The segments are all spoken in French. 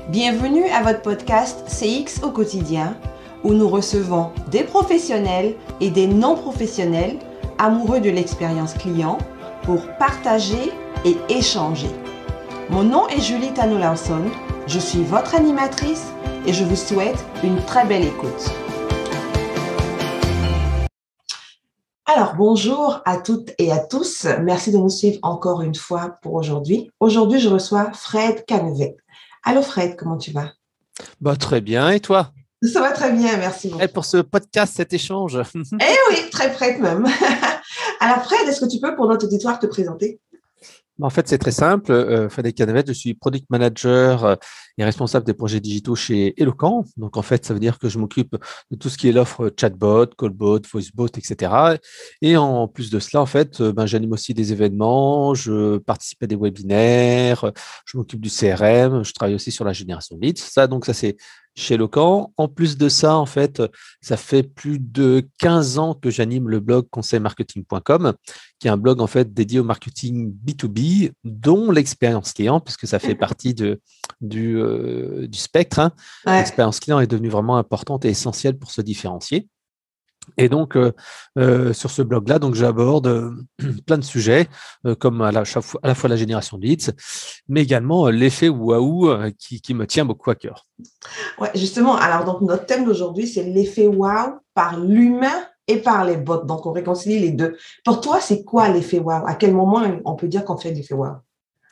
Bienvenue à votre podcast CX au quotidien, où nous recevons des professionnels et des non-professionnels amoureux de l'expérience client pour partager et échanger. Mon nom est Julie Tano-Lawson, je suis votre animatrice et je vous souhaite une très belle écoute. Alors, bonjour à toutes et à tous. Merci de nous suivre encore une fois pour aujourd'hui. Aujourd'hui, je reçois Fred Canevec. Allô Fred, comment tu vas? Très bien, et toi? Ça va très bien, merci beaucoup. Et pour ce podcast, cet échange. Eh oui, très prête même. Alors Fred, est-ce que tu peux pour notre auditoire te présenter? En fait, c'est très simple. Frédéric Canevec, je suis product manager et responsable des projets digitaux chez Eloquent. Donc, en fait, ça veut dire que je m'occupe de tout ce qui est l'offre chatbot, callbot, voicebot, etc. Et en plus de cela, en fait, j'anime aussi des événements, je participe à des webinaires, je m'occupe du CRM, je travaille aussi sur la génération de leads. Ça, c'est chez Eloquent. En plus de ça, en fait, ça fait plus de 15 ans que j'anime le blog conseilmarketing.com, qui est un blog en fait dédié au marketing B2B, dont l'expérience client, puisque ça fait partie du spectre. Ouais. L'expérience client est devenue vraiment importante et essentielle pour se différencier. Et donc, sur ce blog-là, donc j'aborde plein de sujets, comme à la fois la génération de leads, mais également l'effet waouh qui me tient beaucoup à cœur. Ouais, justement, alors donc notre thème d'aujourd'hui, c'est l'effet wow par l'humain et par les bots. Donc, on réconcilie les deux. Pour toi, c'est quoi l'effet wow? À quel moment on peut dire qu'on fait l'effet wow?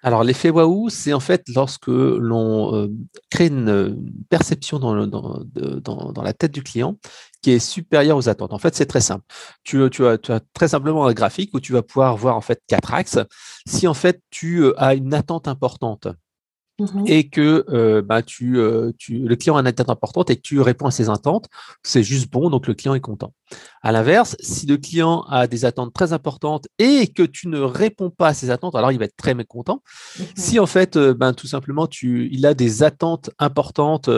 Alors, l'effet waouh, c'est en fait lorsque l'on crée une perception dans la tête du client qui est supérieure aux attentes. En fait, c'est très simple. Tu as très simplement un graphique où tu vas pouvoir voir en fait 4 axes. Si en fait tu as une attente importante et que le client a une attente importante et que tu réponds à ses attentes, c'est juste bon, donc le client est content. À l'inverse, si le client a des attentes très importantes et que tu ne réponds pas à ses attentes, alors il va être très mécontent. Si en fait, tout simplement, il a des attentes importantes,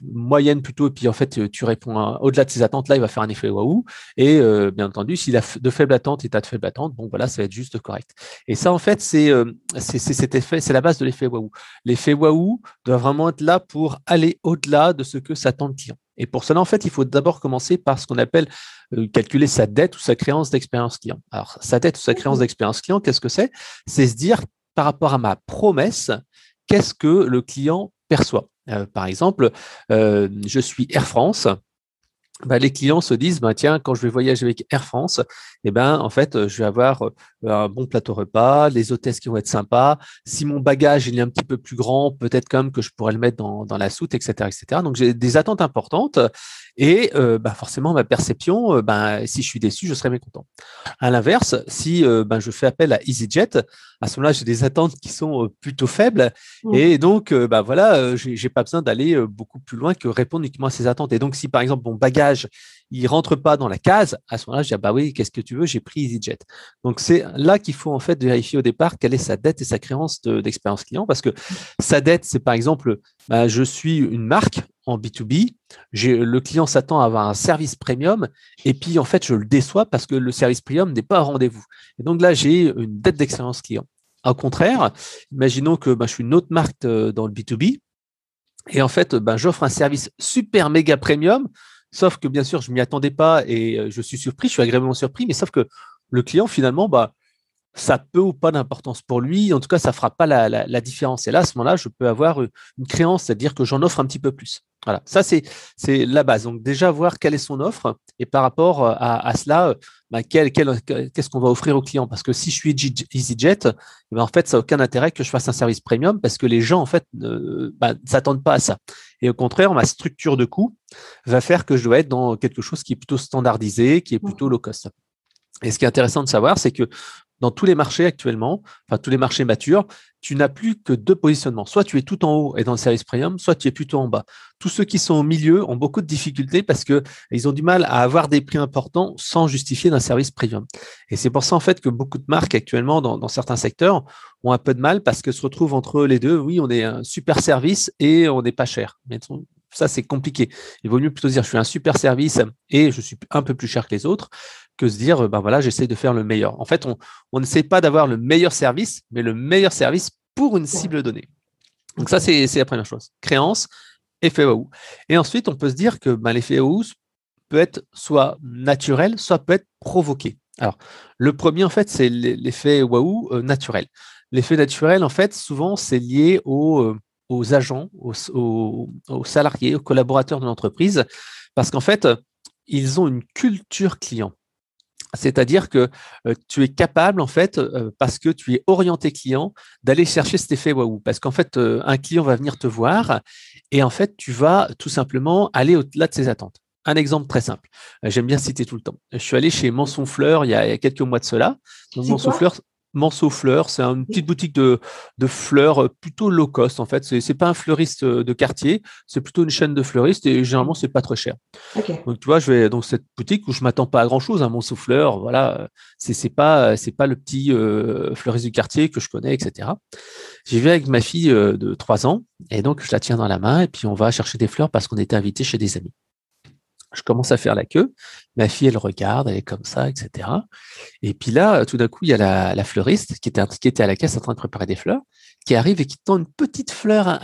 moyennes plutôt, et puis en fait, tu réponds au-delà de ses attentes, là, il va faire un effet waouh. Et bien entendu, s'il a de faibles attentes et tu as de faibles attentes, bon, voilà, ça va être juste correct. Et ça, en fait, c'est cet effet, c'est la base de l'effet waouh. L'effet waouh doit vraiment être là pour aller au-delà de ce que s'attend le client. Et pour cela, en fait, il faut d'abord commencer par ce qu'on appelle calculer sa dette ou sa créance d'expérience client. Alors, sa dette ou sa créance d'expérience client, qu'est-ce que c'est? C'est se dire, par rapport à ma promesse, qu'est-ce que le client perçoit? Par exemple, je suis Air France. Les clients se disent, tiens, quand je vais voyager avec Air France, en fait, je vais avoir un bon plateau repas, les hôtesses qui vont être sympas. Si mon bagage il est un petit peu plus grand, peut-être quand même que je pourrais le mettre dans la soute, etc., etc. Donc, j'ai des attentes importantes et forcément, ma perception, si je suis déçu, je serai mécontent. À l'inverse, si je fais appel à EasyJet, à ce moment-là, j'ai des attentes qui sont plutôt faibles et donc, j'ai pas besoin d'aller beaucoup plus loin que répondre uniquement à ces attentes. Et donc, si par exemple, mon bagage il rentre pas dans la case, à ce moment-là, je dis oui, qu'est-ce que tu veux, j'ai pris EasyJet. Donc c'est là qu'il faut en fait vérifier au départ quelle est sa dette et sa créance d'expérience client, parce que sa dette, c'est par exemple, je suis une marque en B2B, le client s'attend à avoir un service premium et puis en fait je le déçois parce que le service premium n'est pas au rendez-vous. Et donc là, j'ai une dette d'expérience client. Au contraire, imaginons que je suis une autre marque dans le B2B et en fait, j'offre un service super méga premium. Sauf que bien sûr, je ne m'y attendais pas et je suis surpris, je suis agréablement surpris, mais sauf que le client, finalement, ça peut ou pas d'importance pour lui. En tout cas, ça ne fera pas la différence. Et là, à ce moment-là, je peux avoir une créance, c'est-à-dire que j'en offre un petit peu plus. Voilà, ça, c'est la base. Donc, déjà, voir quelle est son offre et par rapport à cela, qu'est-ce qu'on va offrir au client? Parce que si je suis EasyJet, en fait, ça n'a aucun intérêt que je fasse un service premium parce que les gens, en fait, ne s'attendent pas à ça. Et au contraire, ma structure de coût va faire que je dois être dans quelque chose qui est plutôt standardisé, qui est plutôt low cost. Et ce qui est intéressant de savoir, c'est que dans tous les marchés actuellement, enfin tous les marchés matures, tu n'as plus que 2 positionnements. Soit tu es tout en haut et dans le service premium, soit tu es plutôt en bas. Tous ceux qui sont au milieu ont beaucoup de difficultés parce qu'ils ont du mal à avoir des prix importants sans justifier d'un service premium. Et c'est pour ça en fait que beaucoup de marques actuellement dans certains secteurs ont un peu de mal parce qu'elles se retrouvent entre les deux. Oui, on est un super service et on n'est pas cher. Mais ça, c'est compliqué. Il vaut mieux plutôt dire je suis un super service et je suis un peu plus cher que les autres que se dire j'essaie de faire le meilleur. En fait, on n'essaie pas d'avoir le meilleur service, mais le meilleur service pour une cible donnée. Donc ça, c'est la première chose. Créance, effet waouh. Et ensuite, on peut se dire que l'effet waouh peut être soit naturel, soit peut être provoqué. Alors, le premier, en fait, c'est l'effet waouh naturel. L'effet naturel, en fait, souvent, c'est lié aux agents, aux salariés, aux collaborateurs de l'entreprise, parce qu'en fait, ils ont une culture client. C'est-à-dire que tu es capable, en fait, parce que tu es orienté client, d'aller chercher cet effet waouh. Parce qu'en fait, un client va venir te voir et en fait, tu vas tout simplement aller au-delà de ses attentes. Un exemple très simple. J'aime bien citer tout le temps. Je suis allé chez Manson Fleur il y a quelques mois de cela. Donc, Manceau Fleurs, c'est une petite boutique de fleurs plutôt low cost en fait. C'est pas un fleuriste de quartier, c'est plutôt une chaîne de fleuristes et généralement c'est pas très cher. Okay. Donc tu vois, je vais dans cette boutique où je m'attends pas à grand chose. Manceau Fleurs, voilà, c'est pas le petit fleuriste du quartier que je connais, etc. J'y vais avec ma fille de 3 ans et donc je la tiens dans la main et puis on va chercher des fleurs parce qu'on était invité chez des amis. Je commence à faire la queue. Ma fille, elle regarde, elle est comme ça, etc. Et puis là, tout d'un coup, il y a la fleuriste qui était à la caisse en train de préparer des fleurs, qui arrive et qui tend une petite fleur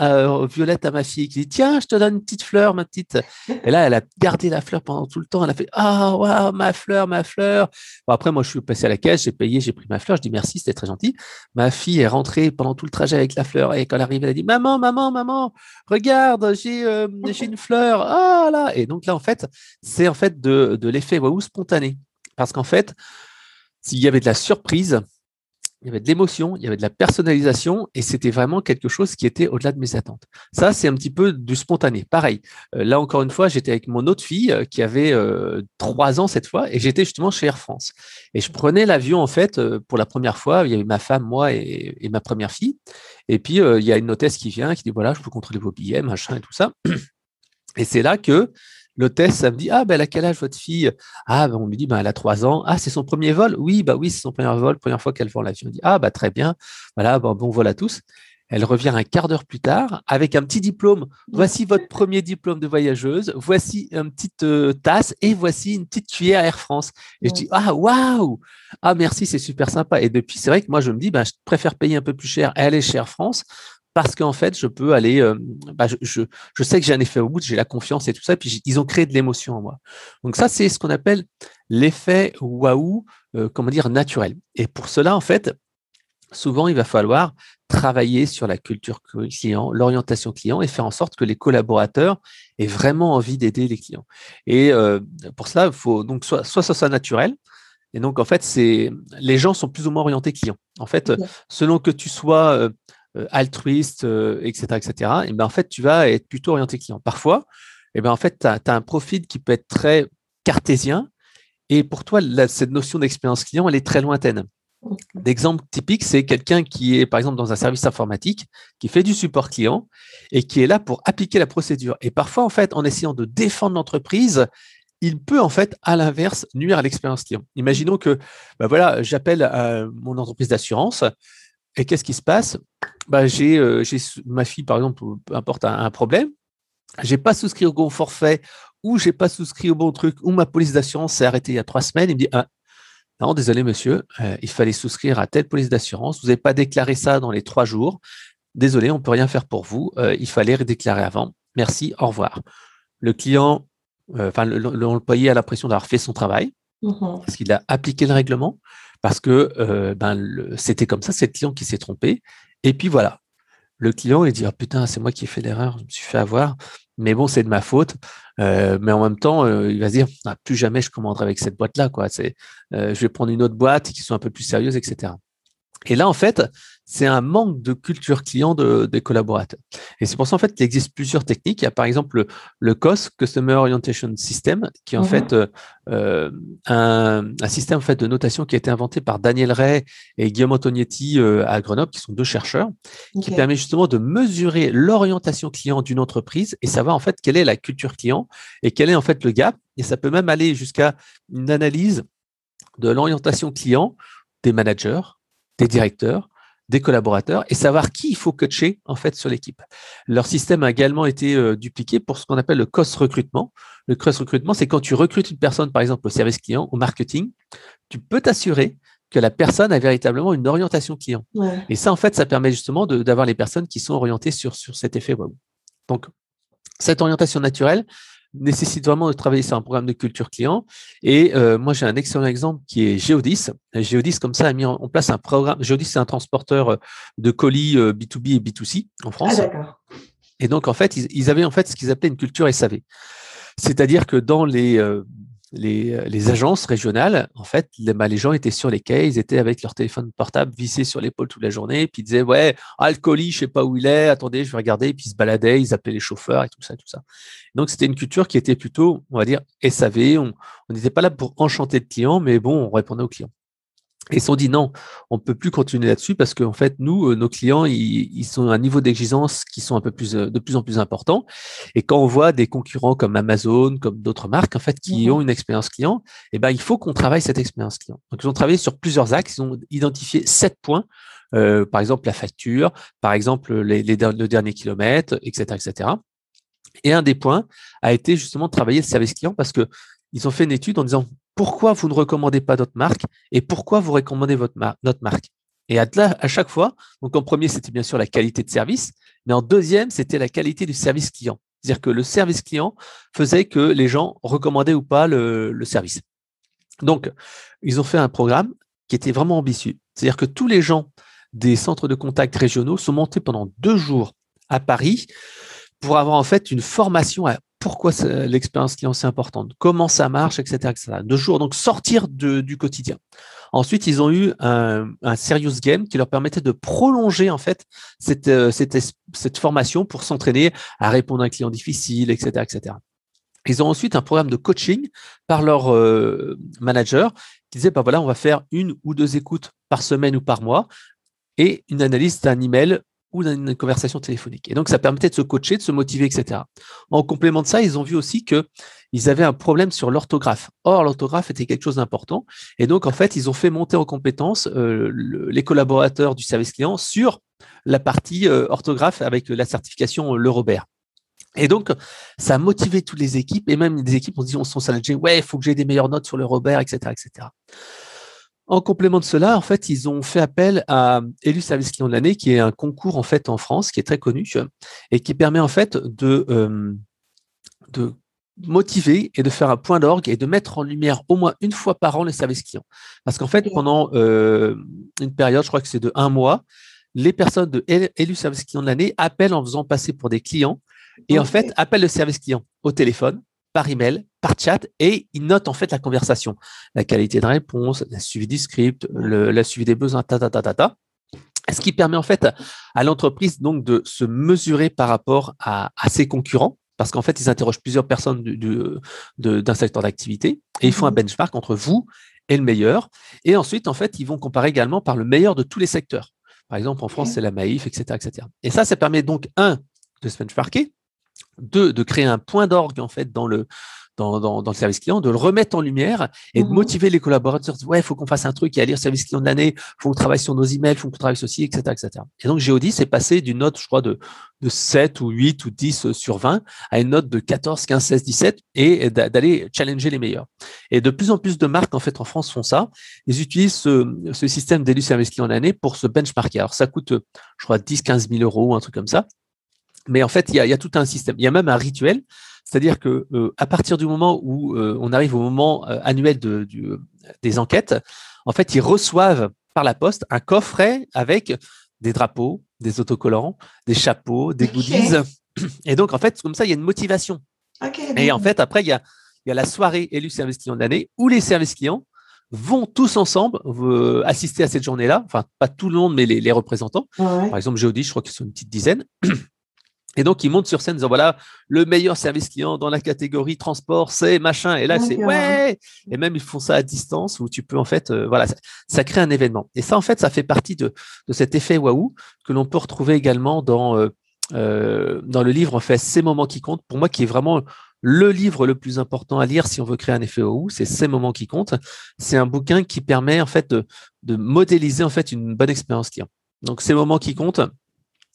violette à ma fille, qui dit tiens, je te donne une petite fleur, ma petite. Et là, elle a gardé la fleur pendant tout le temps. Elle a fait ah, waouh, ma fleur, ma fleur. Bon, après, moi, je suis passé à la caisse, j'ai payé, j'ai pris ma fleur. Je dis merci, c'était très gentil. Ma fille est rentrée pendant tout le trajet avec la fleur. Et quand elle arrive, elle a dit maman, maman, maman, regarde, j'ai une fleur. Ah là. Et donc là, en fait, c'est en fait de l'effet waouh spontané. Parce qu'en fait, s'il y avait de la surprise, il y avait de l'émotion, il y avait de la personnalisation et c'était vraiment quelque chose qui était au-delà de mes attentes. Ça, c'est un petit peu du spontané. Pareil, là encore une fois, j'étais avec mon autre fille qui avait 3 ans cette fois et j'étais justement chez Air France. Et je prenais l'avion en fait pour la première fois. Il y avait ma femme, moi et ma première fille. Et puis, il y a une hôtesse qui vient, qui dit voilà, je peux contrôler vos billets, machin et tout ça. Et c'est là que l'hôtesse, ça me dit ah ben elle a quel âge votre fille? Ah ben on lui dit ben elle a 3 ans. Ah c'est son premier vol? Oui bah oui c'est son premier vol, première fois qu'elle vend l'avion. On dit ah bah très bien, voilà bon vol à tous. Elle revient un quart d'heure plus tard avec un petit diplôme. Voici votre premier diplôme de voyageuse. Voici une petite tasse et voici une petite cuillère Air France. Et je dis ah waouh, ah merci c'est super sympa. Et depuis c'est vrai que moi je me dis ben je préfère payer un peu plus cher et aller chez Air France. Parce qu'en fait, je peux aller, je sais que j'ai un effet au bout, j'ai la confiance et tout ça, et puis ils ont créé de l'émotion en moi. Donc ça, c'est ce qu'on appelle l'effet waouh, comment dire, naturel. Et pour cela, en fait, souvent, il va falloir travailler sur la culture client, l'orientation client et faire en sorte que les collaborateurs aient vraiment envie d'aider les clients. Et pour cela, il faut donc soit ça soit naturel. Et donc, en fait, les gens sont plus ou moins orientés clients. En fait, selon que tu sois altruiste, etc., et ben en fait, tu vas être plutôt orienté client. Parfois, et ben en fait, tu as un profil qui peut être très cartésien et pour toi, cette notion d'expérience client, elle est très lointaine. L'exemple typique, c'est quelqu'un qui est, par exemple, dans un service informatique, qui fait du support client et qui est là pour appliquer la procédure. Et parfois, en fait, en essayant de défendre l'entreprise, il peut en fait, à l'inverse, nuire à l'expérience client. Imaginons que, ben voilà, j'appelle mon entreprise d'assurance. Et qu'est-ce qui se passe? J'ai ma fille, par exemple, peu importe, un problème. Je n'ai pas souscrit au bon forfait ou je n'ai pas souscrit au bon truc ou ma police d'assurance s'est arrêtée il y a 3 semaines. Il me dit non, désolé, monsieur, il fallait souscrire à telle police d'assurance. Vous n'avez pas déclaré ça dans les 3 jours. Désolé, on ne peut rien faire pour vous. Il fallait redéclarer avant. Merci, au revoir. Le client, l'employé a l'impression d'avoir fait son travail parce qu'il a appliqué le règlement. Parce que c'était comme ça, c'est le client qui s'est trompé. Et puis voilà, le client, il dit oh, putain, c'est moi qui ai fait l'erreur, je me suis fait avoir, mais bon, c'est de ma faute. Mais en même temps, il va se dire plus jamais je commanderai avec cette boîte-là, quoi. Je vais prendre une autre boîte qui sont un peu plus sérieuses, etc. Et là, en fait, c'est un manque de culture client des collaborateurs. Et c'est pour ça, en fait, qu'il existe plusieurs techniques. Il y a par exemple le COS, Customer Orientation System, qui est en fait un système en fait, de notation qui a été inventé par Daniel Ray et Guillaume Antognetti à Grenoble, qui sont 2 chercheurs, qui permet justement de mesurer l'orientation client d'une entreprise et savoir en fait quelle est la culture client et quel est en fait le gap. Et ça peut même aller jusqu'à une analyse de l'orientation client des managers, des directeurs, des collaborateurs et savoir qui il faut coacher en fait sur l'équipe. Leur système a également été dupliqué pour ce qu'on appelle le cost recrutement. Le cost recrutement, c'est quand tu recrutes une personne, par exemple, au service client, au marketing, tu peux t'assurer que la personne a véritablement une orientation client. Ouais. Et ça, en fait, ça permet justement d'avoir les personnes qui sont orientées sur cet effet waouh. Donc, cette orientation naturelle nécessite vraiment de travailler sur un programme de culture client. Et moi, j'ai un excellent exemple qui est Geodis. Geodis, comme ça, a mis en place un programme. Geodis, c'est un transporteur de colis B2B et B2C en France. Ah, d'accord. Et donc, en fait, ils avaient en fait ce qu'ils appelaient une culture SAV. C'est-à-dire que dans les agences régionales, en fait, les gens étaient sur les quais, ils étaient avec leur téléphone portable vissé sur l'épaule toute la journée, puis ils disaient ouais, le colis, je sais pas où il est, attendez, je vais regarder, puis ils se baladaient, ils appelaient les chauffeurs et tout ça, tout ça. Donc c'était une culture qui était plutôt, on va dire, SAV. On n'était pas là pour enchanter le client, mais bon, on répondait aux clients. Et ils se sont dit non, on ne peut plus continuer là-dessus parce qu'en fait, nous, nos clients, ils sont à un niveau d'exigence qui sont de plus en plus importants. Et quand on voit des concurrents comme Amazon, comme d'autres marques, en fait, qui ont une expérience client, eh ben, il faut qu'on travaille cette expérience client. Donc, ils ont travaillé sur plusieurs axes. Ils ont identifié 7 points. Par exemple, la facture, par exemple, le dernier kilomètre, etc., etc. Et un des points a été justement de travailler le service client parce que ils ont fait une étude en disant pourquoi vous ne recommandez pas notre marque et pourquoi vous recommandez notre marque. Et à chaque fois, donc en premier, c'était bien sûr la qualité de service, mais en deuxième, c'était la qualité du service client. C'est-à-dire que le service client faisait que les gens recommandaient ou pas le service. Donc, ils ont fait un programme qui était vraiment ambitieux. C'est-à-dire que tous les gens des centres de contact régionaux sont montés pendant 2 jours à Paris pour avoir en fait une formation à pourquoi l'expérience client c'est importante, comment ça marche, etc., etc. 2 jours, donc sortir du quotidien. Ensuite, ils ont eu un serious game qui leur permettait de prolonger en fait cette formation pour s'entraîner à répondre à un client difficile, etc., etc. Ils ont ensuite un programme de coaching par leur manager qui disait bah voilà, on va faire 1 ou 2 écoutes par semaine ou par mois et une analyse d'un email ou d'une conversation téléphonique. Et donc, ça permettait de se coacher, de se motiver, etc. En complément de ça, ils ont vu aussi qu'ils avaient un problème sur l'orthographe. Or, l'orthographe était quelque chose d'important. Et donc, en fait, ils ont fait monter en compétence les collaborateurs du service client sur la partie orthographe avec la certification Le Robert. Et donc, ça a motivé toutes les équipes, et même des équipes, on sont challengées, ouais, il faut que j'ai des meilleures notes sur Le Robert, etc., etc. En complément de cela, en fait, ils ont fait appel à Élu Service Client de l'année, qui est un concours en fait en France, qui est très connu et qui permet en fait de motiver et de faire un point d'orgue et de mettre en lumière au moins 1 fois par an les services clients. Parce qu'en fait, pendant une période, je crois que c'est de 1 mois, les personnes de Élu Service Client de l'année appellent en faisant passer pour des clients et en fait appellent le service client au téléphone, par email, par chat, et ils notent en fait la conversation, la qualité de réponse, la suivi du script, la suivi des besoins, ce qui permet en fait à l'entreprise donc de se mesurer par rapport à ses concurrents, parce qu'en fait ils interrogent plusieurs personnes d'un secteur d'activité et ils font un benchmark entre vous et le meilleur, et ensuite en fait ils vont comparer également par le meilleur de tous les secteurs. Par exemple en France c'est la Maïf, etc., etc. Et ça permet donc de se benchmarker, 2, de créer un point d'orgue en fait dans le service client, de le remettre en lumière et de motiver les collaborateurs. Ouais, il faut qu'on fasse un truc, il y a à lire service client de l'année, il faut qu'on travaille sur nos emails, il faut qu'on travaille sur ceci, etc., etc. Et donc, Geodis est passé d'une note, je crois, de 7 ou 8 ou 10 sur 20 à une note de 14, 15, 16, 17 et d'aller challenger les meilleurs. Et de plus en plus de marques, en fait, en France font ça. Ils utilisent ce système d'élu service client de l'année pour se benchmarker. Alors, ça coûte, je crois, 10, 15 000 euros, un truc comme ça. Mais en fait, il y a tout un système. Il y a même un rituel, c'est-à-dire que à partir du moment où on arrive au moment annuel des enquêtes, en fait, ils reçoivent par la poste un coffret avec des drapeaux, des autocollants, des chapeaux, des goodies. Et donc, en fait, comme ça, il y a une motivation. Et en fait, après, il y a la soirée Élu Service Client de l'année où les services clients vont tous ensemble assister à cette journée-là. Enfin, pas tout le monde, mais les représentants. Par exemple, Geodis, je crois qu'ils sont une petite dizaine. Et donc, ils montent sur scène en disant, voilà, le meilleur service client dans la catégorie transport, c'est machin. Et là, c'est ouais. Et même, ils font ça à distance où tu peux, en fait, voilà, ça crée un événement. Et ça, en fait, ça fait partie de cet effet waouh que l'on peut retrouver également dans le livre, en fait, Ces moments qui comptent. Pour moi, qui est vraiment le livre le plus important à lire si on veut créer un effet waouh, c'est Ces moments qui comptent. C'est un bouquin qui permet, en fait, de modéliser, en fait, une bonne expérience client. Donc, Ces moments qui comptent,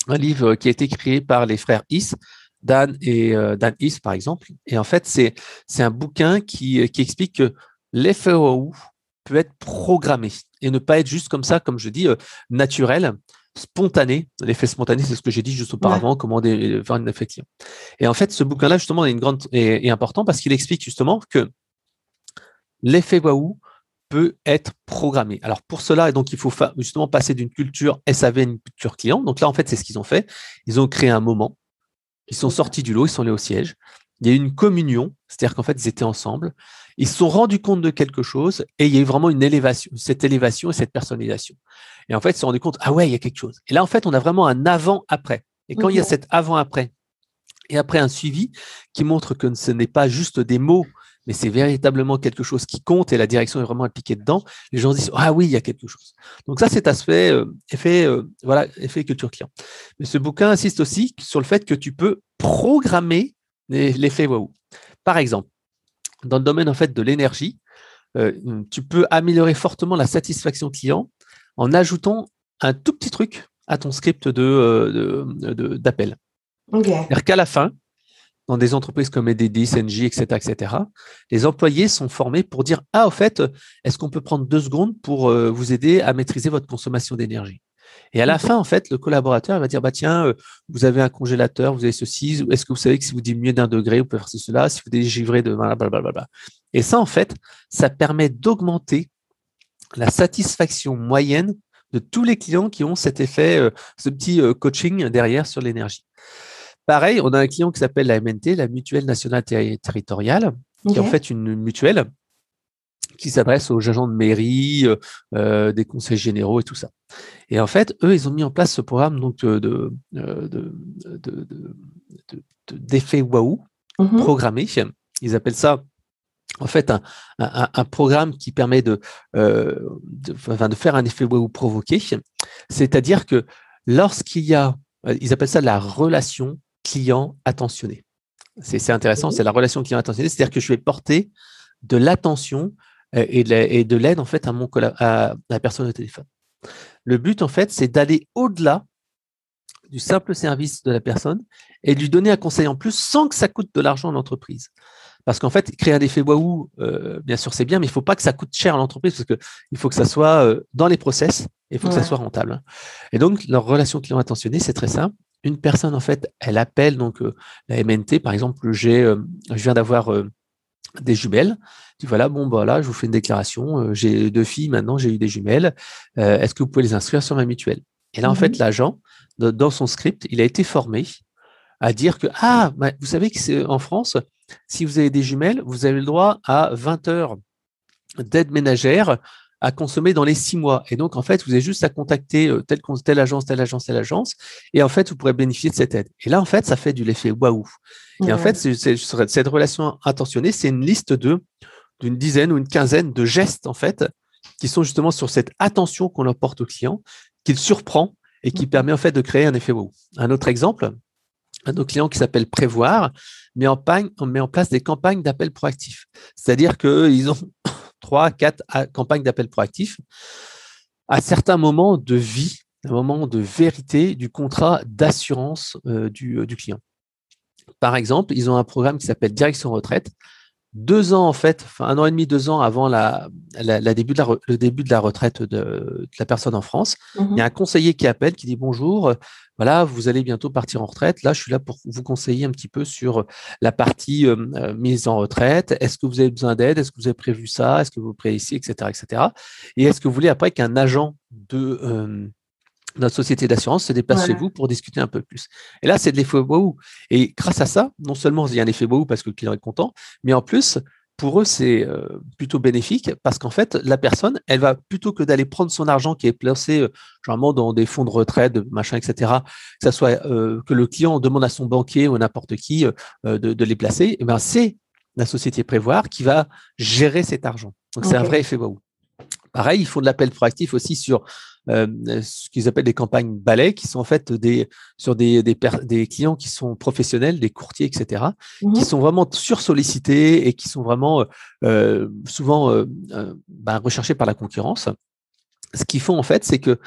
un livre qui a été créé par les frères Is, Dan Is, par exemple. Et en fait, c'est un bouquin qui explique que l'effet waouh, peut être programmé et ne pas être juste comme ça, comme je dis, naturel, spontané. L'effet spontané, c'est ce que j'ai dit juste auparavant, comment faire un effet client. Et en fait, ce bouquin-là, justement, est important parce qu'il explique justement que l'effet waouh peut être programmé. Alors pour cela, donc, il faut justement passer d'une culture SAV à une culture client. Donc là, en fait, c'est ce qu'ils ont fait. Ils ont créé un moment. Ils sont sortis du lot, ils sont allés au siège. Il y a eu une communion, c'est-à-dire qu'en fait, ils étaient ensemble. Ils se sont rendus compte de quelque chose et il y a eu vraiment une élévation, cette élévation et cette personnalisation. Et en fait, ils se sont rendus compte, ah ouais, il y a quelque chose. Et là, en fait, on a vraiment un avant-après. Et quand il y a cet avant-après et après un suivi qui montre que ce n'est pas juste des mots, mais c'est véritablement quelque chose qui compte et la direction est vraiment impliquée dedans, les gens disent, ah oui, il y a quelque chose. Donc ça, c'est aspect effet culture client. Mais ce bouquin insiste aussi sur le fait que tu peux programmer l'effet waouh. Par exemple, dans le domaine en fait de l'énergie, tu peux améliorer fortement la satisfaction client en ajoutant un tout petit truc à ton script d'appel. C'est-à-dire qu'à la fin, dans des entreprises comme Enedis, Engie, etc., les employés sont formés pour dire « Ah, au fait, est-ce qu'on peut prendre 2 secondes pour vous aider à maîtriser votre consommation d'énergie ?» Et à la fin, en fait, le collaborateur va dire « Tiens, vous avez un congélateur, vous avez ceci, est-ce que vous savez que si vous diminuez d'1 degré, vous pouvez faire cela, si vous dégivrez de blablabla. » Et ça, en fait, ça permet d'augmenter la satisfaction moyenne de tous les clients qui ont cet effet, ce petit coaching derrière sur l'énergie. Pareil, on a un client qui s'appelle la MNT, la Mutuelle Nationale Territoriale, qui est en fait une mutuelle qui s'adresse aux agents de mairie, des conseils généraux et tout ça. Et en fait, eux, ils ont mis en place ce programme donc d'effet waouh programmé. Ils appellent ça en fait un programme qui permet de faire un effet waouh provoqué. C'est-à-dire que lorsqu'il y a, ils appellent ça la relation client attentionné. C'est intéressant, c'est la relation client attentionné, c'est-à-dire que je vais porter de l'attention et de l'aide en fait à la personne au téléphone. Le but en fait, c'est d'aller au-delà du simple service de la personne et de lui donner un conseil en plus sans que ça coûte de l'argent à l'entreprise. Parce qu'en fait, créer un effet waouh, bien sûr, c'est bien, mais il ne faut pas que ça coûte cher à l'entreprise parce qu'il faut que ça soit dans les process et il faut que ça soit rentable. Et donc, leur relation client attentionnée, c'est très simple. Une personne, en fait, elle appelle donc la MNT. Par exemple, je viens d'avoir des jumelles. Tu dis, voilà, bon, bah là, je vous fais une déclaration. J'ai 2 filles, maintenant, j'ai eu des jumelles. Est-ce que vous pouvez les inscrire sur ma mutuelle? Et là, en fait, l'agent, dans son script, il a été formé à dire que, vous savez qu'en France, si vous avez des jumelles, vous avez le droit à 20 heures d'aide ménagère à consommer dans les 6 mois. Et donc, en fait, vous avez juste à contacter telle agence, et en fait, vous pourrez bénéficier de cette aide. Et là, en fait, ça fait de l'effet waouh. Et en fait, cette relation intentionnée, c'est une liste d'une dizaine ou une quinzaine de gestes, en fait, qui sont justement sur cette attention qu'on apporte au client, qu'il surprend et qui permet, en fait, de créer un effet waouh. Un autre exemple, un de nos clients qui s'appelle Prévoir met en place des campagnes d'appel proactif. C'est-à-dire qu'ils ont 3, 4 campagnes d'appel proactif à certains moments de vie, un moment de vérité du contrat d'assurance du client. Par exemple, ils ont un programme qui s'appelle Direction Retraite. 2 ans, en fait, enfin 1 an et demi, 2 ans avant le début de la retraite de la personne en France, il y a un conseiller qui appelle, qui dit bonjour, voilà, vous allez bientôt partir en retraite. Là, je suis là pour vous conseiller un petit peu sur la partie mise en retraite. Est-ce que vous avez besoin d'aide? Est-ce que vous avez prévu ça? Est-ce que vous prévoyez ici, etc., etc. Et est-ce que vous voulez après qu'un agent de notre société d'assurance se déplace chez vous pour discuter un peu plus. Et là, c'est de l'effet waouh. Et grâce à ça, non seulement il y a un effet waouh parce que le client est content, mais en plus, pour eux, c'est plutôt bénéfique parce qu'en fait, la personne, elle va, plutôt que d'aller prendre son argent qui est placé généralement dans des fonds de retraite, machin, etc., que ça soit que le client demande à son banquier ou à n'importe qui de les placer, et ben, c'est la société Prévoir qui va gérer cet argent. Donc, c'est un vrai effet waouh. Pareil, ils font de l'appel proactif aussi sur ce qu'ils appellent des campagnes balais, qui sont en fait sur des clients qui sont professionnels, des courtiers, etc., qui sont vraiment sursollicités et qui sont vraiment souvent recherchés par la concurrence. ce qu'ils font en fait, c'est que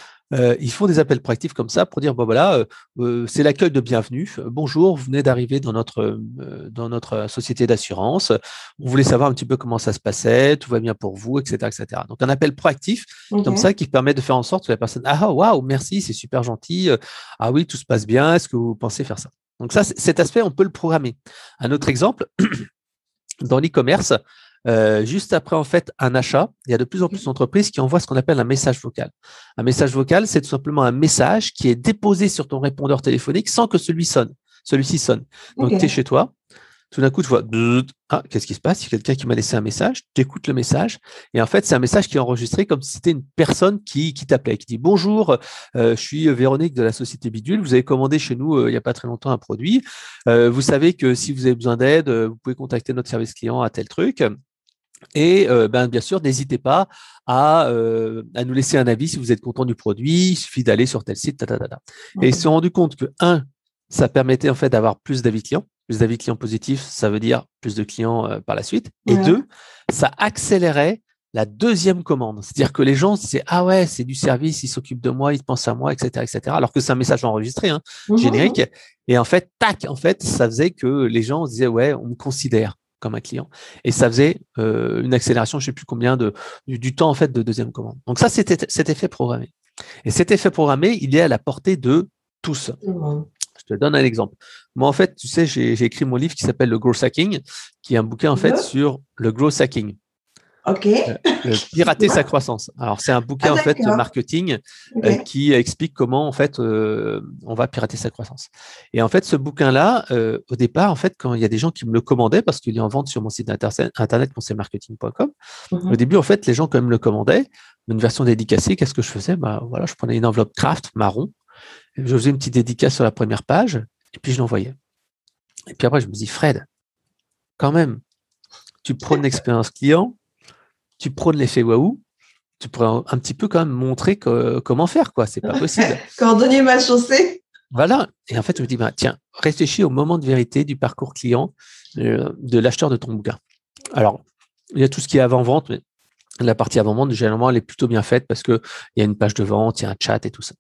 ils font des appels proactifs comme ça pour dire bon voilà, c'est l'accueil de bienvenue. Bonjour, vous venez d'arriver dans notre société d'assurance. On voulait savoir un petit peu comment ça se passait, tout va bien pour vous, etc., etc. Donc un appel proactif comme ça qui permet de faire en sorte que la personne waouh, merci, c'est super gentil. Ah oui, tout se passe bien. Est-ce que vous pensez faire ça? Donc ça, cet aspect, on peut le programmer. Un autre exemple dans l'e-commerce. Juste après en fait un achat, il y a de plus en plus d'entreprises qui envoient ce qu'on appelle un message vocal. Un message vocal, c'est tout simplement un message qui est déposé sur ton répondeur téléphonique sans que celui-ci sonne. Donc tu es chez toi, tout d'un coup tu vois qu'est-ce qui se passe? Il y a quelqu'un qui m'a laissé un message, tu écoutes le message et en fait c'est un message qui est enregistré comme si c'était une personne qui t'appelait, qui dit bonjour, je suis Véronique de la société Bidule, vous avez commandé chez nous il n'y a pas très longtemps un produit, vous savez que si vous avez besoin d'aide, vous pouvez contacter notre service client à tel truc. Et bien sûr, n'hésitez pas à nous laisser un avis si vous êtes content du produit. Il suffit d'aller sur tel site. Et ils se sont rendus compte que, ça permettait en fait d'avoir plus d'avis clients. Plus d'avis clients positifs, ça veut dire plus de clients par la suite. Et deux, ça accélérait la deuxième commande. C'est-à-dire que les gens se disaient ah ouais, c'est du service, ils s'occupent de moi, ils pensent à moi, etc., etc. Alors que c'est un message enregistré, générique. Et en fait, ça faisait que les gens se disaient ouais, on me considère comme un client. Et ça faisait une accélération, je ne sais plus combien, du temps en fait de deuxième commande. Donc ça, c'était cet effet programmé. Et cet effet programmé, il est à la portée de tous. Je te donne un exemple. Moi, en fait, tu sais, j'ai écrit mon livre qui s'appelle Le Growth Hacking, qui est un bouquin en fait sur le growth hacking. Pirater sa croissance. Alors, c'est un bouquin en fait de marketing qui explique comment en fait on va pirater sa croissance. Et en fait, ce bouquin-là, au départ, en fait, quand il y a des gens qui me le commandaient, parce qu'il est en vente sur mon site internet conseilmarketing.com, au début, en fait, les gens quand même le commandaient, une version dédicacée. Qu'est-ce que je faisais? Voilà, je prenais une enveloppe Kraft marron, je faisais une petite dédicace sur la première page, et puis je l'envoyais. Et puis après, je me dis, Fred, quand même, tu prônes l'expérience client. Tu prônes l'effet waouh, tu pourrais un petit peu quand même montrer comment faire, quoi. C'est pas possible. Cordonnier mal chaussé. Voilà. Et en fait, je me dis, tiens, réfléchis au moment de vérité du parcours client de l'acheteur de ton bouquin. Alors, il y a tout ce qui est avant-vente, mais la partie avant-vente, généralement, elle est plutôt bien faite parce qu'il y a une page de vente, il y a un chat et tout ça.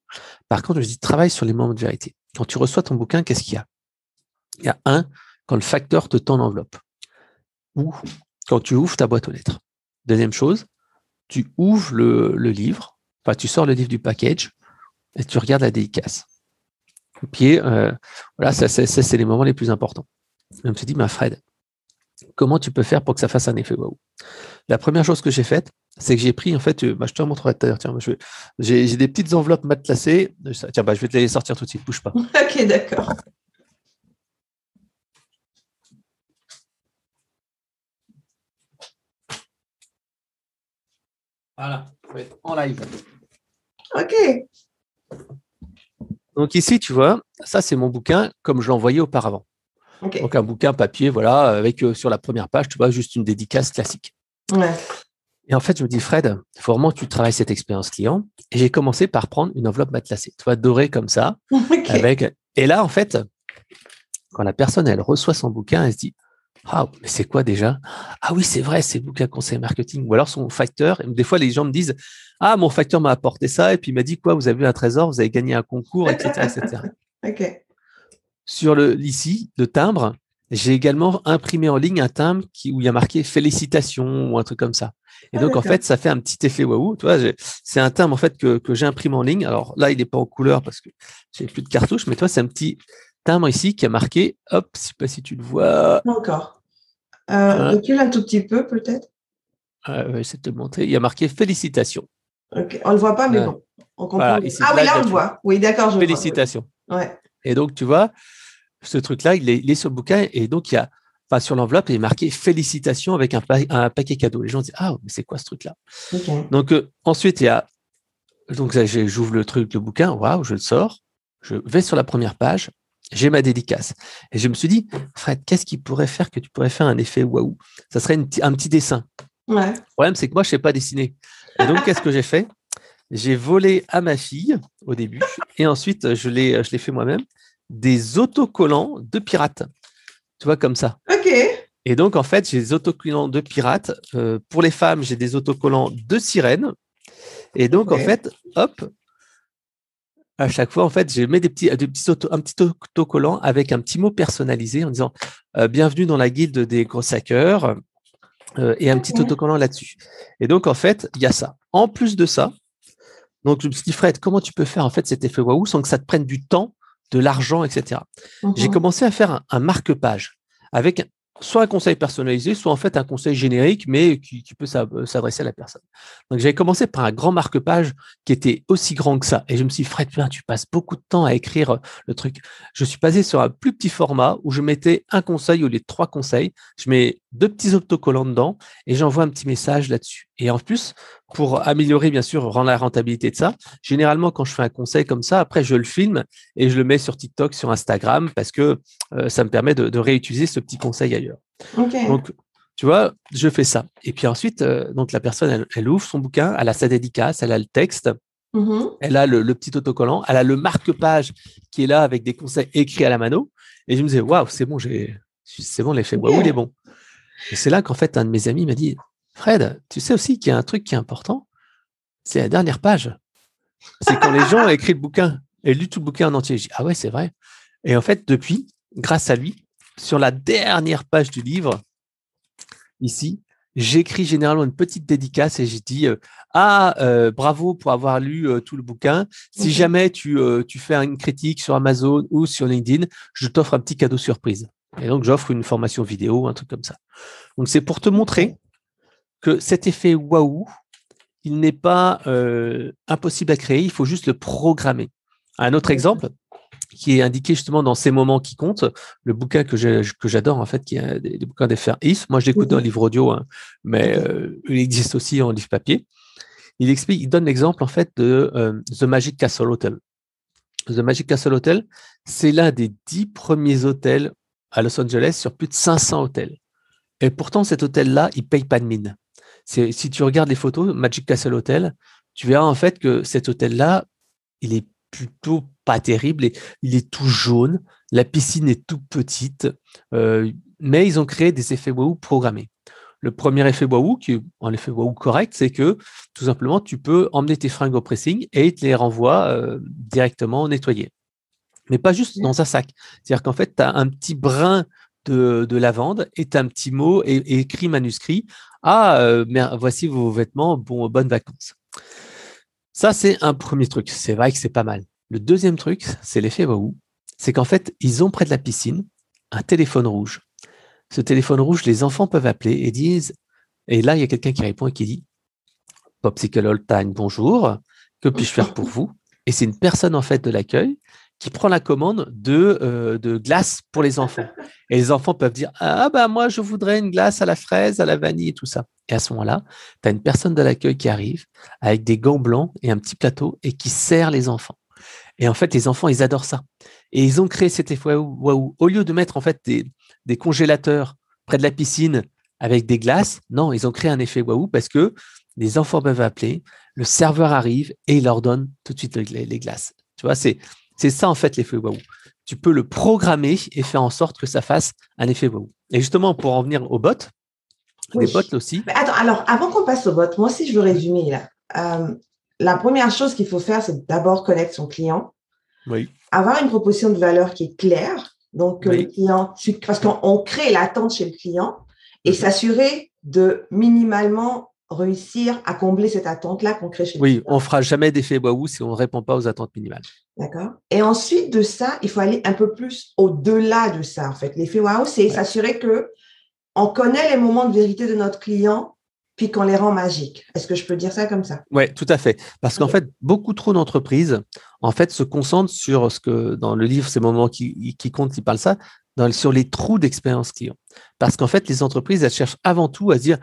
Par contre, je dis, travaille sur les moments de vérité. Quand tu reçois ton bouquin, qu'est-ce qu'il y a? Il y a quand le facteur te tend l'enveloppe ou quand tu ouvres ta boîte aux lettres. Deuxième chose, tu ouvres le livre, enfin tu sors le livre du package et tu regardes la dédicace. Et puis, voilà, ça c'est les moments les plus importants. Je me suis dit, Fred, comment tu peux faire pour que ça fasse un effet waouh? La première chose que j'ai faite, c'est que j'ai pris, en fait, je te remontrerai tout à l'heure, tiens, j'ai des petites enveloppes matelassées. Tiens, je vais te les sortir tout de suite, bouge pas. Ok, d'accord. Voilà, en live. Ok. Donc ici, tu vois, ça c'est mon bouquin comme je l'envoyais auparavant. Okay. Donc un bouquin papier, voilà, avec sur la première page, tu vois, juste une dédicace classique. Ouais. Et en fait, je me dis, Fred, il faut vraiment que tu travailles cette expérience client. Et j'ai commencé par prendre une enveloppe matelassée, tu vois, dorée comme ça. Okay. Et là, en fait, quand la personne, elle reçoit son bouquin, elle se dit, ah, mais c'est quoi déjà? Ah oui, c'est vrai, c'est bouquin conseil marketing. Ou alors son facteur. Des fois, les gens me disent, ah, mon facteur m'a apporté ça, et puis il m'a dit quoi? Vous avez eu un trésor, vous avez gagné un concours, etc., etc. Okay. Sur ici, le timbre, j'ai également imprimé en ligne un timbre où il y a marqué félicitations ou un truc comme ça. Et donc, en fait, ça fait un petit effet waouh. Tu vois, c'est un timbre en fait que j'ai imprimé en ligne. Alors là, il n'est pas en couleur parce que j'ai plus de cartouches, mais toi, c'est un petit timbre ici qui a marqué, hop, je ne sais pas si tu le vois. Encore. Recule un tout petit peu, peut-être. J'essaie de te montrer. Il y a marqué félicitations. Okay. On ne le voit pas, mais bon. On comprend. Voilà, ici, oui, là, on le voit. Oui, d'accord. Félicitations. Vois, oui. Ouais. Et donc, tu vois, ce truc-là, il est sur le bouquin. Et donc, il y a, sur l'enveloppe, il est marqué félicitations avec un paquet cadeau. Les gens disent, ah, mais c'est quoi ce truc-là? Okay. Donc, ensuite, il y a. Donc, j'ouvre le bouquin. Waouh, je le sors. Je vais sur la première page. J'ai ma dédicace. Et je me suis dit, Fred, qu'est-ce qui pourrait faire que tu pourrais faire un effet waouh? Ça serait un petit dessin. Ouais. Le problème, c'est que moi, je ne sais pas dessiner. Et donc, qu'est-ce que j'ai fait? J'ai volé à ma fille au début. Et ensuite, je l'ai fait moi-même. Des autocollants de pirates. Tu vois, comme ça. OK. Et donc, en fait, j'ai des autocollants de pirates. Pour les femmes, j'ai des autocollants de sirènes. Et donc, en fait, hop, à chaque fois, en fait, je mets un petit autocollant avec un petit mot personnalisé en disant bienvenue dans la guilde des gros hackers et un petit autocollant là-dessus. Et donc, en fait, il y a ça. En plus de ça, donc je me suis dit, Fred, comment tu peux faire en fait cet effet waouh sans que ça te prenne du temps, de l'argent, etc. J'ai commencé à faire un marque-page avec soit un conseil personnalisé, soit en fait un conseil générique, mais qui peut s'adresser à la personne. Donc, j'avais commencé par un grand marque-page qui était aussi grand que ça. Et je me suis dit, Fred, tu passes beaucoup de temps à écrire le truc. Je suis passé sur un plus petit format où je mettais un conseil au lieu de 3 conseils. Je mets 2 petits autocollants dedans et j'envoie un petit message là-dessus. Et en plus, pour améliorer, bien sûr, rendre la rentabilité de ça, généralement, quand je fais un conseil comme ça, après, je le filme et je le melle sur TikTok, sur Instagram, parce que ça me permet de réutiliser ce petit conseil ailleurs. Donc, tu vois, je fais ça. Et puis ensuite, donc la personne, elle ouvre son bouquin, elle a sa dédicace, elle a le texte, elle a le petit autocollant, elle a le marque-page qui est là avec des conseils écrits à la mano. Et je me disais, waouh, c'est bon, l'effet waouh, il est bon. Et c'est là qu'en fait, un de mes amis m'a dit, Fred, tu sais aussi qu'il y a un truc qui est important, c'est la dernière page. C'est quand les gens ont écrit le bouquin et lu tout le bouquin en entier. Je dis, ah ouais, c'est vrai. Et en fait, depuis, grâce à lui, sur la dernière page du livre, ici, j'écris généralement une petite dédicace et je dis bravo pour avoir lu tout le bouquin. Si jamais tu fais une critique sur Amazon ou sur LinkedIn, je t'offre un petit cadeau surprise. Et donc, j'offre une formation vidéo, un truc comme ça. Donc, c'est pour te montrer que cet effet waouh, il n'est pas impossible à créer, il faut juste le programmer. Un autre exemple qui est indiqué justement dans Ces moments qui comptent, le bouquin que j'adore en fait, qui est des bouquins d'F.R. If. Moi, je l'écoute en livre audio, hein, mais il existe aussi en livre papier. Il donne l'exemple en fait de The Magic Castle Hotel. The Magic Castle Hotel, c'est l'un des 10 premiers hôtels à Los Angeles sur plus de 500 hôtels. Et pourtant, cet hôtel-là, il ne paye pas de mine. Si tu regardes les photos, Magic Castle Hotel, tu verras en fait que cet hôtel-là, il est plutôt pas terrible. Il est tout jaune, la piscine est toute petite, mais ils ont créé des effets waouh programmés. Le premier effet waouh, qui est un effet waouh correct, c'est que tout simplement, tu peux emmener tes fringues au pressing et ils te les renvoient directement nettoyées. Mais pas juste dans un sac. C'est-à-dire qu'en fait, tu as un petit brin de lavande et tu as un petit mot écrit manuscrit. Voici vos vêtements, bonnes vacances. Ça, c'est un premier truc. C'est vrai que c'est pas mal. Le deuxième truc, c'est l'effet waouh. C'est qu'en fait, ils ont près de la piscine un téléphone rouge. Ce téléphone rouge, les enfants peuvent appeler et disent, et là, il y a quelqu'un qui répond et qui dit Popsicle All Time, bonjour, que puis-je faire pour vous? Et c'est une personne en fait de l'accueil qui prend la commande de glace pour les enfants. Et les enfants peuvent dire moi, je voudrais une glace à la fraise, à la vanille et tout ça. Et à ce moment-là, tu as une personne de l'accueil qui arrive avec des gants blancs et un petit plateau et qui sert les enfants. Et en fait, les enfants, ils adorent ça. Et ils ont créé cet effet waouh. Au lieu de mettre en fait des congélateurs près de la piscine avec des glaces, non, ils ont créé un effet waouh parce que les enfants peuvent appeler, le serveur arrive et il leur donne tout de suite les glaces. Tu vois, c'est ça en fait l'effet waouh. Tu peux le programmer et faire en sorte que ça fasse un effet waouh. Et justement, pour en venir aux bots, les bots aussi. Mais attends, alors, avant qu'on passe aux bots, moi aussi, je veux résumer là. La première chose qu'il faut faire, c'est d'abord connaître son client. Oui. Avoir une proposition de valeur qui est claire. Donc, le client, parce qu'on crée l'attente chez le client et s'assurer de minimalement réussir à combler cette attente-là qu'on crée chez le client. Oui, on ne fera jamais d'effet waouh si on ne répond pas aux attentes minimales. D'accord. Et ensuite de ça, il faut aller un peu plus au-delà de ça, en fait. L'effet waouh, c'est s'assurer qu'on connaît les moments de vérité de notre client puis qu'on les rend magiques. Est-ce que je peux dire ça comme ça? Oui, tout à fait. Parce qu'en fait, beaucoup trop d'entreprises en fait, se concentrent sur ce que, dans le livre, Ces moments qui comptent, qui parle ça, sur les trous d'expérience client. Parce qu'en fait, les entreprises, elles cherchent avant tout à se dire,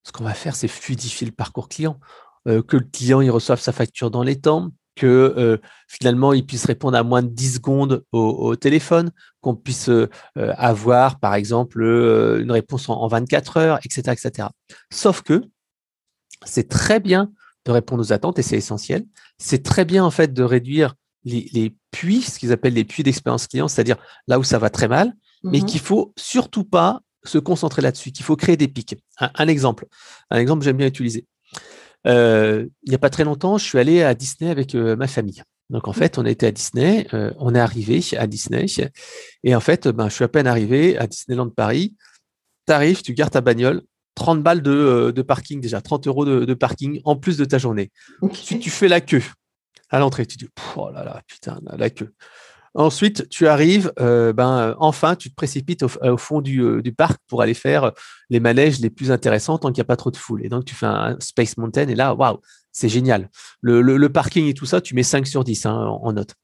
ce qu'on va faire, c'est fluidifier le parcours client, que le client il reçoive sa facture dans les temps, que finalement, il puisse répondre à moins de 10 secondes au téléphone, qu'on puisse avoir, par exemple, une réponse en 24 heures, etc., etc. Sauf que c'est très bien de répondre aux attentes et c'est essentiel. C'est très bien, en fait, de réduire les puits, ce qu'ils appellent les puits d'expérience client, c'est-à-dire là où ça va très mal, mais qu'il ne faut surtout pas se concentrer là-dessus, qu'il faut créer des pics. Un exemple que j'aime bien utiliser. il n'y a pas très longtemps, je suis allé à Disney avec ma famille. Donc, en fait, on était à Disney, on est arrivé à Disney. Et en fait, je suis à peine arrivé à Disneyland Paris. Tu arrives, tu gardes ta bagnole, 30 balles de parking déjà, 30 euros de parking en plus de ta journée. Okay. Tu fais la queue à l'entrée. Tu dis, oh là là, putain, la queue. Ensuite, tu arrives, enfin, tu te précipites au fond du parc pour aller faire les manèges les plus intéressants tant qu'il n'y a pas trop de foule. Et donc, tu fais un Space Mountain et là, waouh, c'est génial. Le parking et tout ça, tu mets 5 sur 10 en note.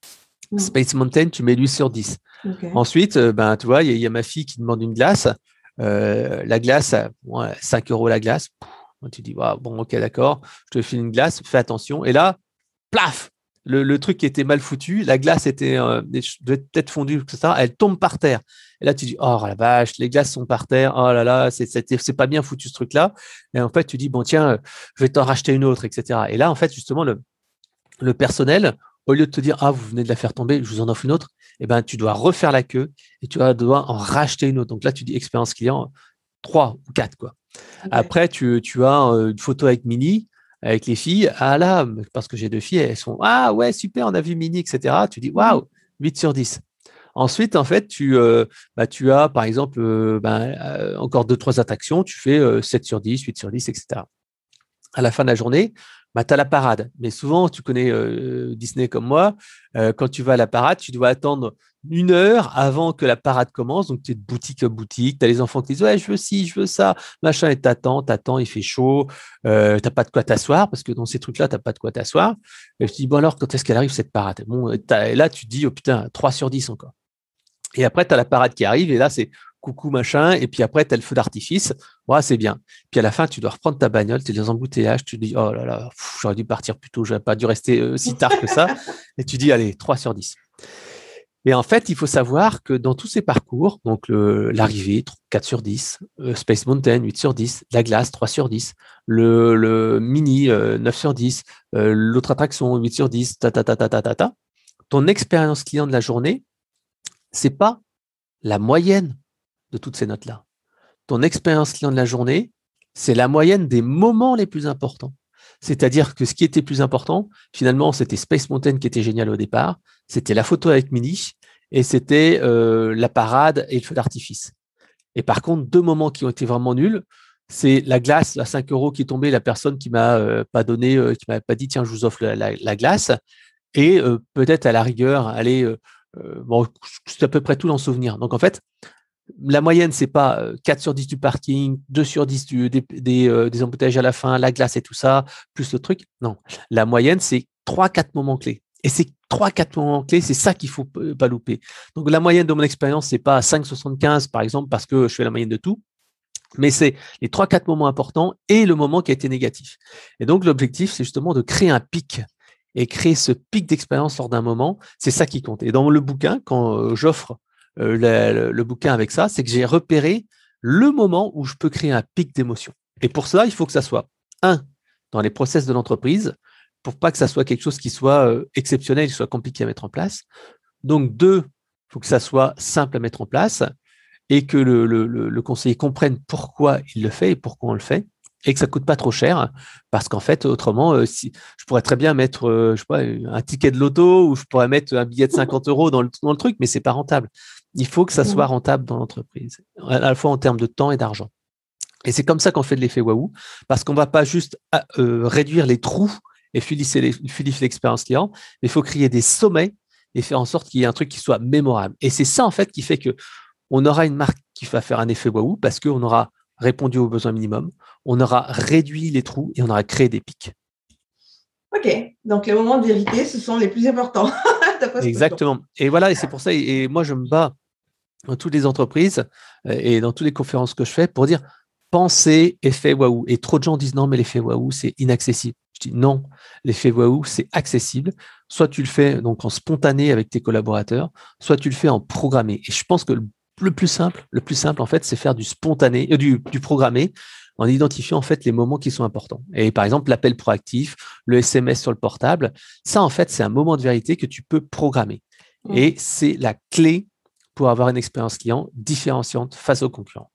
Space Mountain, tu mets 8 sur 10. Okay. Ensuite, tu vois, il y a ma fille qui demande une glace. La glace, 5 euros la glace. Tu dis, wow, bon, ok, d'accord, je te file une glace, fais attention. Et là, plaf, le truc qui était mal foutu, la glace devait peut-être fondue, etc. Elle tombe par terre. Et là, tu dis, oh la vache, les glaces sont par terre. Oh là là, c'est pas bien foutu ce truc-là. Et en fait, tu dis, bon, tiens, je vais t'en racheter une autre, etc. Et là, en fait, justement, le personnel, au lieu de te dire, ah, vous venez de la faire tomber, je vous en offre une autre, eh ben, tu dois refaire la queue et tu vas devoir en racheter une autre. Donc là, tu dis expérience client 3 ou 4, quoi. Okay. Après, tu as une photo avec Minnie, avec les filles. Ah là, parce que j'ai 2 filles, elles sont, ah ouais, super, on a vu Minnie, etc. Tu dis, waouh, 8 sur 10. Ensuite, en fait, tu as, par exemple, encore 2-3 attractions, tu fais 7 sur 10, 8 sur 10, etc. À la fin de la journée, tu as la parade. Mais souvent, tu connais Disney comme moi, quand tu vas à la parade, tu dois attendre 1 heure avant que la parade commence. Donc, tu es de boutique en boutique, tu as les enfants qui disent « Ouais, je veux ci, je veux ça, machin », et t'attends, il fait chaud, tu n'as pas de quoi t'asseoir, parce que dans ces trucs-là, tu n'as pas de quoi t'asseoir. Et je te dis « Bon, alors, quand est-ce qu'elle arrive, cette parade ?» Bon, et là, tu te dis « Oh putain, 3 sur 10 encore ». Et après, tu as la parade qui arrive, et là, c'est coucou machin, et puis après, tu as le feu d'artifice, ouais, c'est bien. Puis à la fin, tu dois reprendre ta bagnole, tu es dans un embouteillage, tu te dis, oh là là, j'aurais dû partir plus tôt, j'aurais pas dû rester si tard que ça. Et tu dis, allez, 3 sur 10. Et en fait, il faut savoir que dans tous ces parcours, donc l'arrivée, 4 sur 10, Space Mountain, 8 sur 10, la glace, 3 sur 10, le mini, 9 sur 10, l'autre attraction, 8 sur 10, ton expérience client de la journée, c'est pas la moyenne de toutes ces notes-là. Ton expérience client de la journée, c'est la moyenne des moments les plus importants. C'est-à-dire que ce qui était plus important, finalement, c'était Space Mountain qui était génial au départ, c'était la photo avec Minnie et c'était la parade et le feu d'artifice. Et par contre, 2 moments qui ont été vraiment nuls, c'est la glace à 5 euros qui est tombée, la personne qui m'a pas donné, qui m'a pas dit tiens, je vous offre la glace, et peut-être à la rigueur, allez, bon, c'est à peu près tout dans le souvenir. Donc en fait, la moyenne, c'est pas 4 sur 10 du parking, 2 sur 10 des embouteillages à la fin, la glace et tout ça, plus le truc. Non, la moyenne, c'est 3-4 moments clés. Et ces 3-4 moments clés, c'est ça qu'il faut pas louper. Donc, la moyenne de mon expérience, c'est pas 5,75 par exemple, parce que je fais la moyenne de tout, mais c'est les 3-4 moments importants et le moment qui a été négatif. Et donc, l'objectif, c'est justement de créer un pic et créer ce pic d'expérience lors d'un moment. C'est ça qui compte. Et dans le bouquin, quand j'offre le bouquin avec ça, c'est que j'ai repéré le moment où je peux créer un pic d'émotion. Et pour cela, il faut que ça soit, dans les process de l'entreprise, pour pas que ça soit quelque chose qui soit exceptionnel, qui soit compliqué à mettre en place. Donc, 2, il faut que ça soit simple à mettre en place et que le conseiller comprenne pourquoi il le fait et pourquoi on le fait, et que ça ne coûte pas trop cher, parce qu'en fait, autrement, si, je pourrais très bien mettre je sais pas, un ticket de loto ou je pourrais mettre un billet de 50 euros dans le truc, mais ce n'est pas rentable. Il faut que ça soit rentable dans l'entreprise, à la fois en termes de temps et d'argent. Et c'est comme ça qu'on fait de l'effet waouh, parce qu'on ne va pas juste réduire les trous et fluidifier l'expérience client, mais il faut créer des sommets et faire en sorte qu'il y ait un truc qui soit mémorable. Et c'est ça, en fait, qui fait qu'on aura une marque qui va faire un effet waouh, parce qu'on aura répondu aux besoins minimums, on aura réduit les trous et on aura créé des pics. Ok, donc les moments de vérité, ce sont les plus importants. Exactement. Et voilà, et c'est pour ça, et moi je me bats dans toutes les entreprises et dans toutes les conférences que je fais pour dire pensez effet waouh. Et trop de gens disent non, mais l'effet waouh, c'est inaccessible. Je dis non, l'effet waouh, c'est accessible. Soit tu le fais donc en spontané avec tes collaborateurs, soit tu le fais en programmé. Et je pense que le plus simple, en fait, c'est faire du spontané, du programmé, en identifiant en fait les moments qui sont importants. Et par exemple, l'appel proactif, le SMS sur le portable, ça en fait, c'est un moment de vérité que tu peux programmer. Et c'est la clé pour avoir une expérience client différenciante face aux concurrents.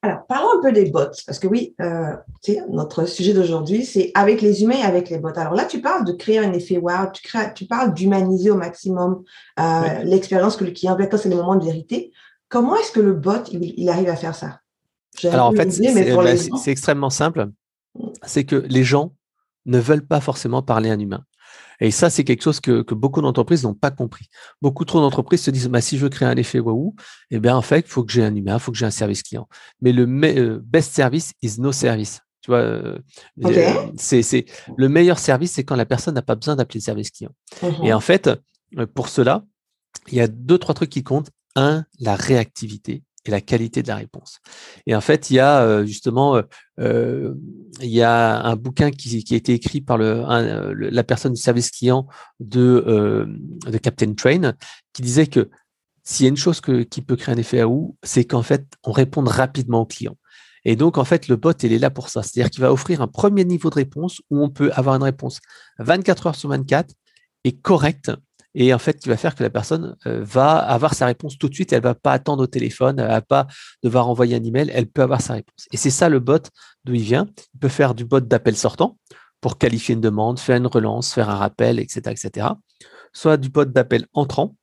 Alors, parlons un peu des bots, parce que oui, notre sujet d'aujourd'hui, c'est avec les humains et avec les bots. Alors là, tu parles de créer un effet wow, tu parles d'humaniser au maximum l'expérience que le client a quand c'est le moment de vérité. Comment est-ce que le bot, il arrive à faire ça? Alors, en fait, c'est extrêmement simple. C'est que les gens ne veulent pas forcément parler à un humain. Et ça, c'est quelque chose que beaucoup d'entreprises n'ont pas compris. Beaucoup trop d'entreprises se disent, si je veux créer un effet waouh, eh bien, en fait, il faut que j'ai un humain, il faut que j'ai un service client. Mais le best service is no service. Tu vois, c'est le meilleur service, c'est quand la personne n'a pas besoin d'appeler le service client. Et en fait, pour cela, il y a 2-3 trucs qui comptent. Un, la réactivité et la qualité de la réponse. Et en fait, il y a justement, il y a un bouquin qui a été écrit par la personne du service client de Captain Train, qui disait que s'il y a une chose qui peut créer un effet waouh, c'est qu'en fait, on réponde rapidement au client. Et donc, en fait, le bot, il est là pour ça. C'est-à-dire qu'il va offrir un premier niveau de réponse où on peut avoir une réponse 24 heures sur 24 et correcte. Et en fait, qui va faire que la personne va avoir sa réponse tout de suite. Elle ne va pas attendre au téléphone, elle ne va pas devoir envoyer un email. Elle peut avoir sa réponse. Et c'est ça le bot d'où il vient. Il peut faire du bot d'appel sortant pour qualifier une demande, faire une relance, faire un rappel, etc., etc. Soit du bot d'appel entrant.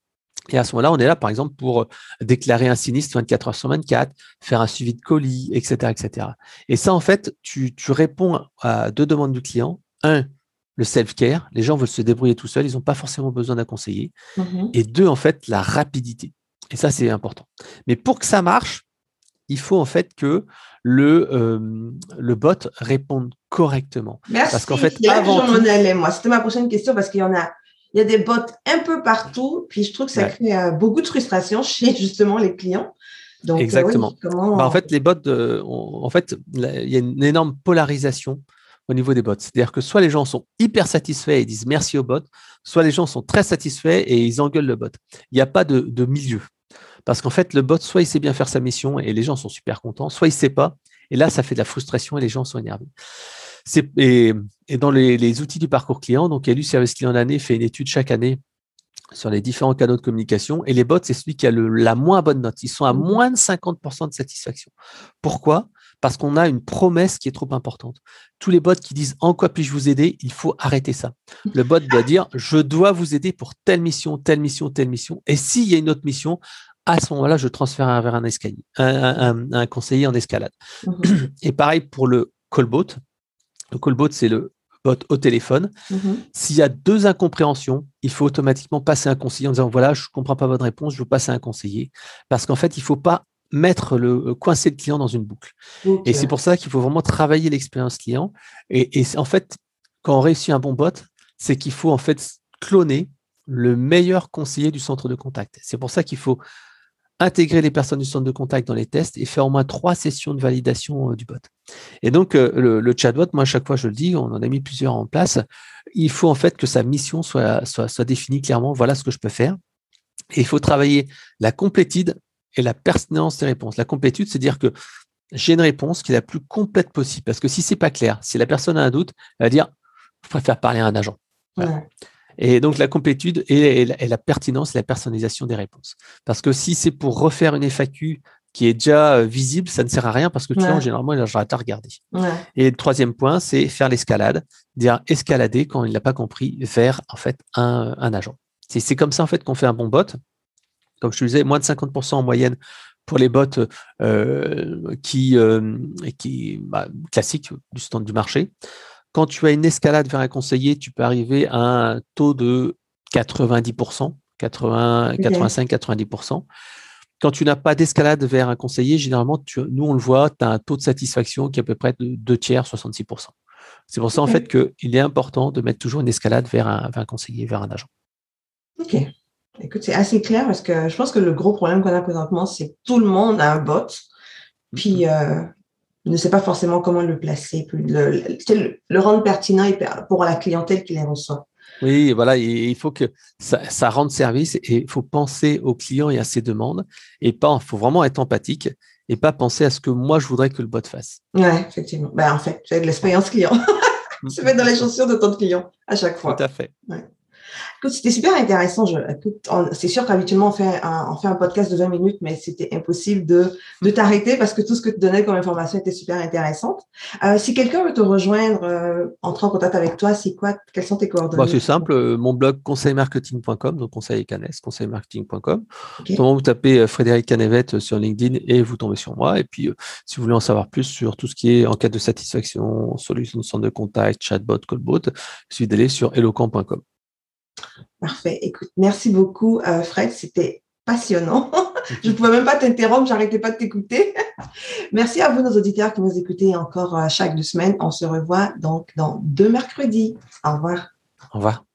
Et à ce moment-là, on est là, par exemple, pour déclarer un sinistre 24 heures sur 24, faire un suivi de colis, etc., etc. Et ça, en fait, tu réponds à 2 demandes du client. Un, le self-care, les gens veulent se débrouiller tout seuls, ils n'ont pas forcément besoin d'un conseiller. Et 2, en fait, la rapidité. Et ça, c'est important. Mais pour que ça marche, il faut en fait que le bot réponde correctement. Merci. Parce qu'en fait, avant tout, moi, c'était ma prochaine question parce qu'il y a des bots un peu partout, puis je trouve que ça crée beaucoup de frustration chez justement les clients. Donc, exactement. En fait, les bots, en fait, il y a une énorme polarisation au niveau des bots. C'est-à-dire que soit les gens sont hyper satisfaits et disent merci au bot, soit les gens sont très satisfaits et ils engueulent le bot. Il n'y a pas de milieu. Parce qu'en fait, le bot, soit il sait bien faire sa mission et les gens sont super contents, soit il ne sait pas. Et là, ça fait de la frustration et les gens sont énervés. Et dans les outils du parcours client, donc Élu Service Client d'année fait une étude chaque année sur les différents canaux de communication. Et les bots, c'est celui qui a la moins bonne note. Ils sont à moins de 50% de satisfaction. Pourquoi ? Parce qu'on a une promesse qui est trop importante. Tous les bots qui disent « En quoi puis-je vous aider ?» il faut arrêter ça. Le bot doit dire « Je dois vous aider pour telle mission, telle mission, telle mission. » Et s'il y a une autre mission, à ce moment-là, je transfère vers un escalier, un conseiller en escalade. Et pareil pour le callbot. Le callbot, c'est le bot au téléphone. S'il y a 2 incompréhensions, il faut automatiquement passer un conseiller en disant « Voilà, je ne comprends pas votre réponse, je veux passer un conseiller. » Parce qu'en fait, il ne faut pas coincer le client dans une boucle. Et c'est pour ça qu'il faut vraiment travailler l'expérience client. Et en fait, quand on réussit un bon bot, c'est qu'il faut en fait cloner le meilleur conseiller du centre de contact. C'est pour ça qu'il faut intégrer les personnes du centre de contact dans les tests et faire au moins 3 sessions de validation du bot. Et donc, le chatbot, moi, à chaque fois, je le dis, on en a mis plusieurs en place, il faut en fait que sa mission soit définie clairement. Voilà ce que je peux faire. Et il faut travailler la complétude et la pertinence des réponses. La complétude, c'est dire que j'ai une réponse qui est la plus complète possible. Parce que si ce n'est pas clair, si la personne a un doute, elle va dire « Je préfère parler à un agent. » Voilà. Et donc, la complétude et la pertinence et la personnalisation des réponses. Parce que si c'est pour refaire une FAQ qui est déjà visible, ça ne sert à rien parce que le client, généralement, il arrête à regarder. Et le 3e point, c'est faire l'escalade, dire escalader quand il n'a pas compris vers en fait un agent. C'est comme ça en fait qu'on fait un bon bot. Comme je te disais, moins de 50% en moyenne pour les bots classiques du stand du marché. Quand tu as une escalade vers un conseiller, tu peux arriver à un taux de 90%, 85-90%. Quand tu n'as pas d'escalade vers un conseiller, généralement, nous, on le voit, tu as un taux de satisfaction qui est à peu près de 2/3, 66%. C'est pour ça, en fait, qu'il est important de mettre toujours une escalade vers un conseiller, vers un agent. OK. Écoute, c'est assez clair parce que je pense que le gros problème qu'on a présentement, c'est que tout le monde a un bot, puis ne sait pas forcément comment le placer, puis le rendre pertinent pour la clientèle qui les reçoit. Oui, voilà, il faut que ça rende service et il faut penser aux clients et à ses demandes et pas, il faut vraiment être empathique et pas penser à ce que moi je voudrais que le bot fasse. Oui, effectivement. En fait, tu as de l'expérience client. Tu mets dans les chaussures de ton client à chaque fois. Tout à fait. Ouais. Écoute, c'était super intéressant. C'est sûr qu'habituellement, on fait un podcast de 20 minutes, mais c'était impossible de t'arrêter parce que tout ce que tu donnais comme information était super intéressante. Si quelqu'un veut te rejoindre, entrer en contact avec toi, c'est quoi? Quelles sont tes coordonnées? C'est simple, mon blog conseilmarketing.com, donc conseil Canes, conseilmarketing.com. OK. Donc, vous tapez Frédéric Canevette sur LinkedIn et vous tombez sur moi. Et puis, si vous voulez en savoir plus sur tout ce qui est enquête de satisfaction, solution de centre de contact, chatbot, callbot, il suffit d'aller sur eloquent.com. Parfait. Écoute, merci beaucoup, Fred. C'était passionnant. Je ne pouvais même pas t'interrompre, j'arrêtais pas de t'écouter. Merci à vous, nos auditeurs qui nous écoutez encore chaque 2 semaines. On se revoit donc dans 2 mercredis. Au revoir. Au revoir.